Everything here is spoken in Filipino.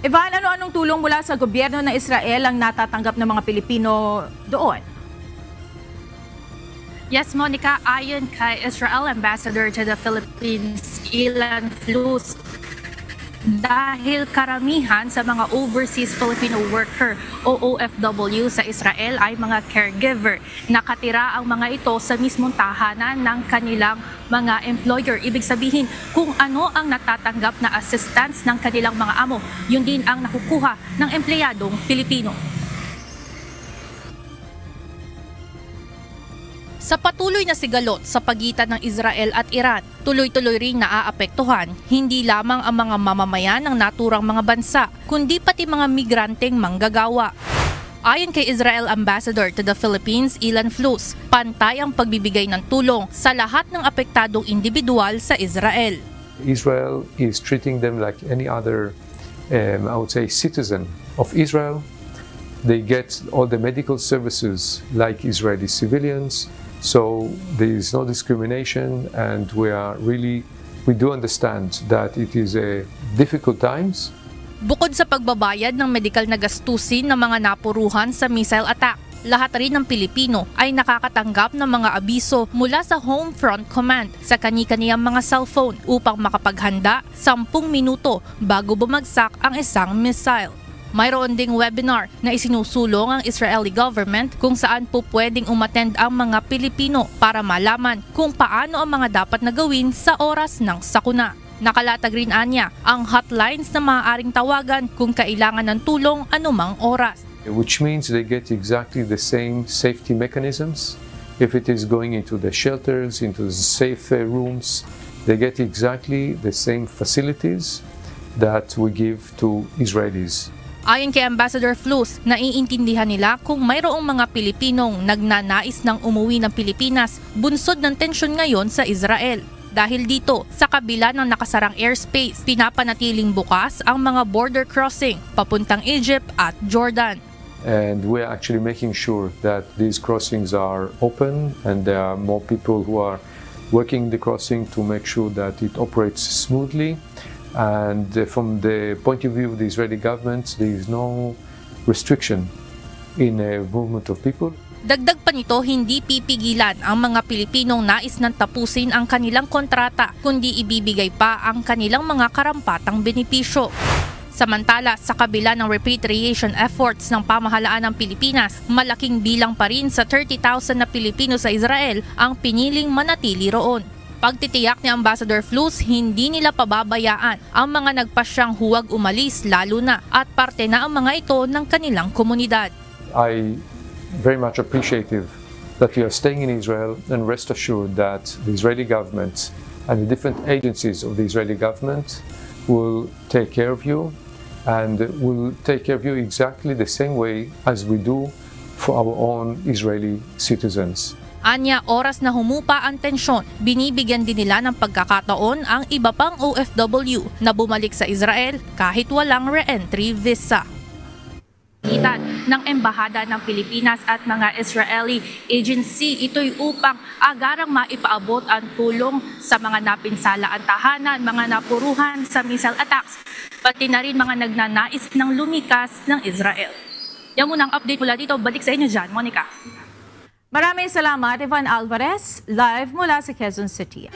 Evan, ano-anong tulong mula sa gobyerno ng Israel ang natatanggap ng mga Pilipino doon? Yes, Monica, ayon kay Israel Ambassador to the Philippines, Ilan Flus, dahil karamihan sa mga overseas Filipino worker o OFW sa Israel ay mga caregiver. Nakatira ang mga ito sa mismong tahanan ng kanilang mga employer. Ibig sabihin, kung ano ang natatanggap na assistance ng kanilang mga amo, yun din ang nakukuha ng empleyadong Pilipino. Sa patuloy na sigalot sa pagitan ng Israel at Iran, tuloy-tuloy ring naaapektuhan hindi lamang ang mga mamamayan ng naturang mga bansa, kundi pati mga migranteng manggagawa. Ayon kay Israel Ambassador to the Philippines, Ilan Flus, pantay ang pagbibigay ng tulong sa lahat ng apektadong individual sa Israel. Israel is treating them like any other, I would say, citizen of Israel. They get all the medical services like Israeli civilians. So there is no discrimination, and we do understand that it is difficult times. Bukod sa pagbabayad ng medikal na gastusin ng mga napuruhan sa missile attack, lahat rin ng Pilipino ay nakakatanggap ng mga abiso mula sa Home Front Command sa kani-kaniyang mga cellphone upang makapaghanda 10 minuto bago bumagsak ang isang missile. Mayroon ding webinar na isinusulong ang Israeli government kung saan po pwedeng umattend ang mga Pilipino para malaman kung paano ang mga dapat na gawin sa oras ng sakuna. Nakalatag rin anya ang hotlines na maaaring tawagan kung kailangan ng tulong anumang oras. Which means they get exactly the same safety mechanisms. If it is going into the shelters, into the safe rooms, they get exactly the same facilities that we give to Israelis. Ayon kay Ambassador Flus, naiintindihan nila kung mayroong mga Pilipinong nagnanais ng umuwi ng Pilipinas bunsod ng tensyon ngayon sa Israel. Dahil dito, sa kabila ng nakasarang airspace, pinapanatiling bukas ang mga border crossing papuntang Egypt at Jordan. And we're actually making sure that these crossings are open and there are more people who are working the crossing to make sure that it operates smoothly. And from the point of view of the Israeli government, there is no restriction in the movement of people. Dagdag pa nito, hindi pipigilan ang mga Pilipinong nais nang tapusin ang kanilang kontrata, kundi ibibigay pa ang kanilang mga karampatang benepisyo. Samantala, sa kabila ng repatriation efforts ng pamahalaan ng Pilipinas, malaking bilang pa rin sa 30,000 na Pilipino sa Israel ang piniling manatili roon. Pagtitiyak ni Ambassador Flus, hindi nila pababayaan ang mga nagpasyang huwag umalis lalo na at parte na ang mga ito ng kanilang komunidad. I very much appreciative that you are staying in Israel, and rest assured that the Israeli government and the different agencies of the Israeli government will take care of you, and will take care of you exactly the same way as we do for our own Israeli citizens. Anya, oras na humupa ang tensyon, binibigyan din nila ng pagkakataon ang iba pang OFW na bumalik sa Israel kahit walang re-entry visa. Itan ng Embahada ng Pilipinas at mga Israeli agency, ito'y upang agarang maipaabot ang tulong sa mga napinsalaan tahanan, mga napuruhan sa missile attacks, pati na rin mga nagnanais ng lumikas ng Israel. Yan muna ang update mula dito. Balik sa inyo dyan, Monica. Maraming salamat, Evan Alvarez, live mula sa Quezon City.